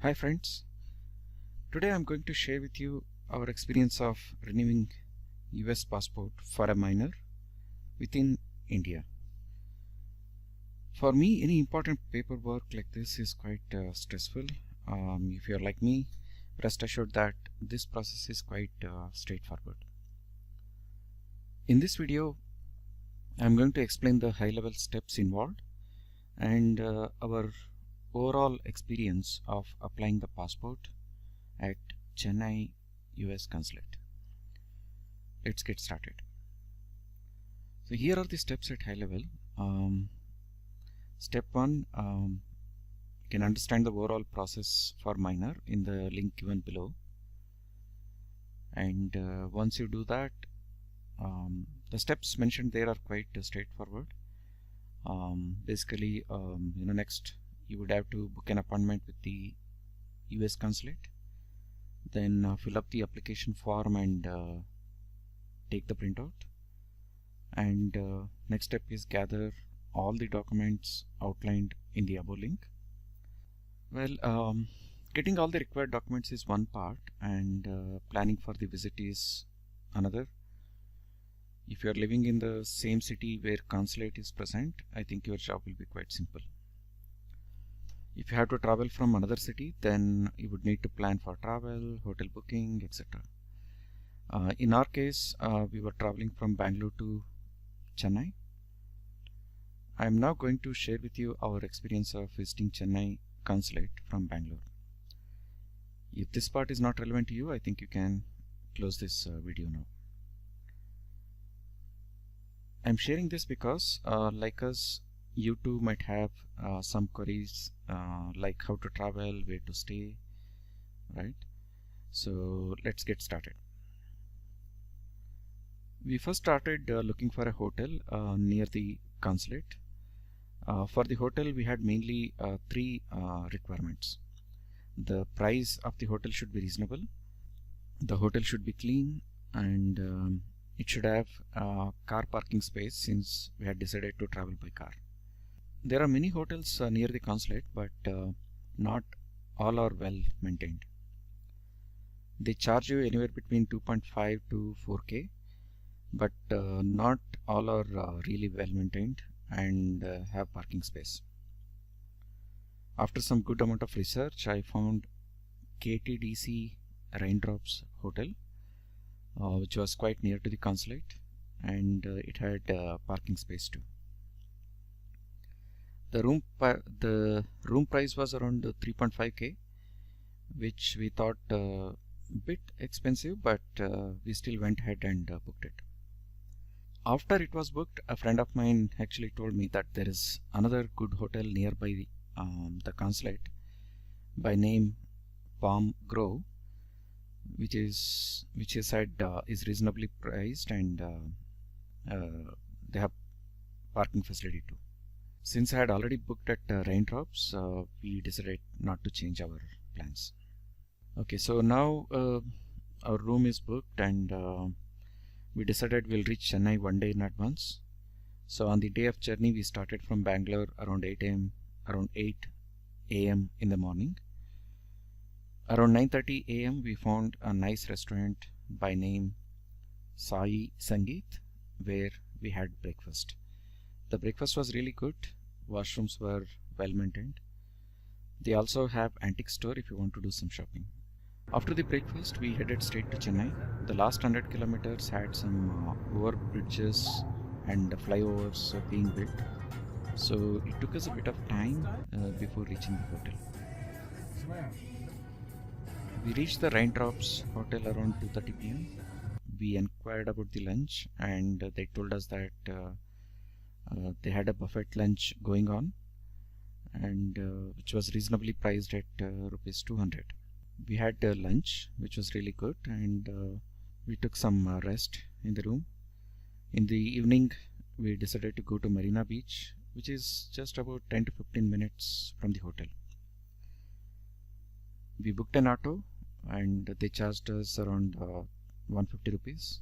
Hi friends, today I'm going to share with you our experience of renewing US passport for a minor within India. For me, any important paperwork like this is quite stressful. If you're like me, rest assured that this process is quite straightforward. In this video, I'm going to explain the high-level steps involved and our overall experience of applying the passport at Chennai US consulate. Let's get started. So here are the steps at high level. Step 1, you can understand the overall process for minor in the link given below, and once you do that, the steps mentioned there are quite straightforward. Basically, next you would have to book an appointment with the US consulate, then fill up the application form and take the printout, and next step is gather all the documents outlined in the above link. Well, getting all the required documents is one part, and planning for the visit is another. If you are living in the same city where consulate is present, I think your job will be quite simple. If you have to travel from another city, then you would need to plan for travel, hotel booking, etc. In our case, we were traveling from Bangalore to Chennai. I am now going to share with you our experience of visiting Chennai consulate from Bangalore. If this part is not relevant to you, I think you can close this video now. I am sharing this because, like us, you too might have some queries like how to travel, where to stay, right? So let's get started. We first started looking for a hotel near the consulate. For the hotel, we had mainly three requirements. The price of the hotel should be reasonable, the hotel should be clean, and it should have car parking space since we had decided to travel by car. There are many hotels near the consulate, but not all are well maintained. They charge you anywhere between 2.5 to 4K, but not all are really well maintained and have parking space. After some good amount of research, I found KTDC Raindrops Hotel, which was quite near to the consulate, and it had parking space too. The room price was around 3.5K, which we thought a bit expensive, but we still went ahead and booked it. After it was booked, a friend of mine actually told me that there is another good hotel nearby the consulate by name Palm Grove, which he said is reasonably priced, and they have parking facility too. Since I had already booked at Raindrops, we decided not to change our plans. Okay, so now our room is booked, and we decided we'll reach Chennai one day in advance. So on the day of journey, we started from Bangalore around 8 a.m. in the morning. Around 9:30 a.m. we found a nice restaurant by name Sai Sangeet, where we had breakfast. The breakfast was really good. Washrooms were well maintained. They also have antique store if you want to do some shopping. After the breakfast, we headed straight to Chennai. The last 100 kilometers had some over bridges and flyovers being built, so it took us a bit of time before reaching the hotel. We reached the Raindrops Hotel around 2:30 p.m. We inquired about the lunch, and they told us that they had a buffet lunch going on, and which was reasonably priced at rupees 200. We had lunch, which was really good, and we took some rest in the room. In the evening, we decided to go to Marina Beach, which is just about 10 to 15 minutes from the hotel. We booked an auto, and they charged us around 150 rupees.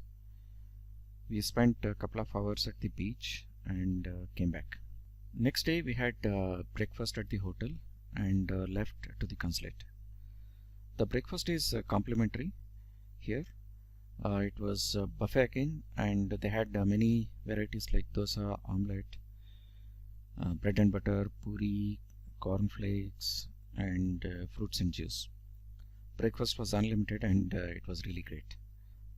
We spent a couple of hours at the beach and came back. Next day we had breakfast at the hotel and left to the consulate. The breakfast is complimentary here. It was buffet again, and they had many varieties like dosa, omelette, bread and butter, puri, cornflakes, and fruits and juice. Breakfast was unlimited, and it was really great.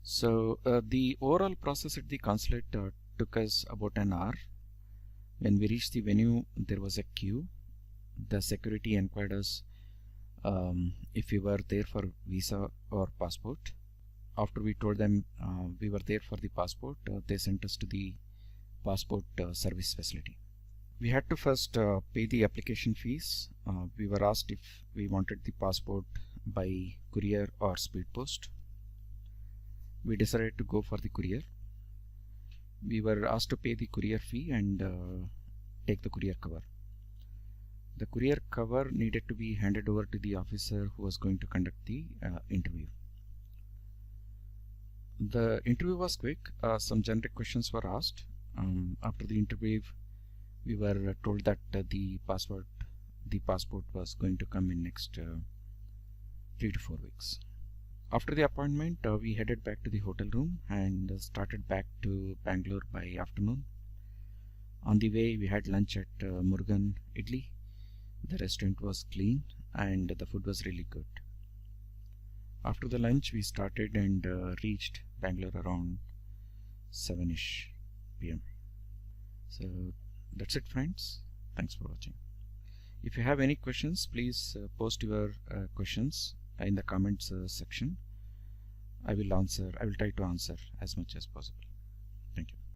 So the overall process at the consulate took us about an hour. When we reached the venue, there was a queue. The security inquired us if we were there for visa or passport. After we told them we were there for the passport, they sent us to the passport service facility. We had to first pay the application fees. We were asked if we wanted the passport by courier or speed post. We decided to go for the courier. We were asked to pay the courier fee and take the courier cover. The courier cover needed to be handed over to the officer who was going to conduct the interview. The interview was quick. Some generic questions were asked. After the interview, we were told that the passport was going to come in next 3 to 4 weeks. After the appointment, we headed back to the hotel room and started back to Bangalore by afternoon. On the way, we had lunch at Murugan Idli. The restaurant was clean and the food was really good. After the lunch, we started and reached Bangalore around 7ish p.m. So that's it, friends. Thanks for watching. If you have any questions, please post your questions in the comments section. I will try to answer as much as possible.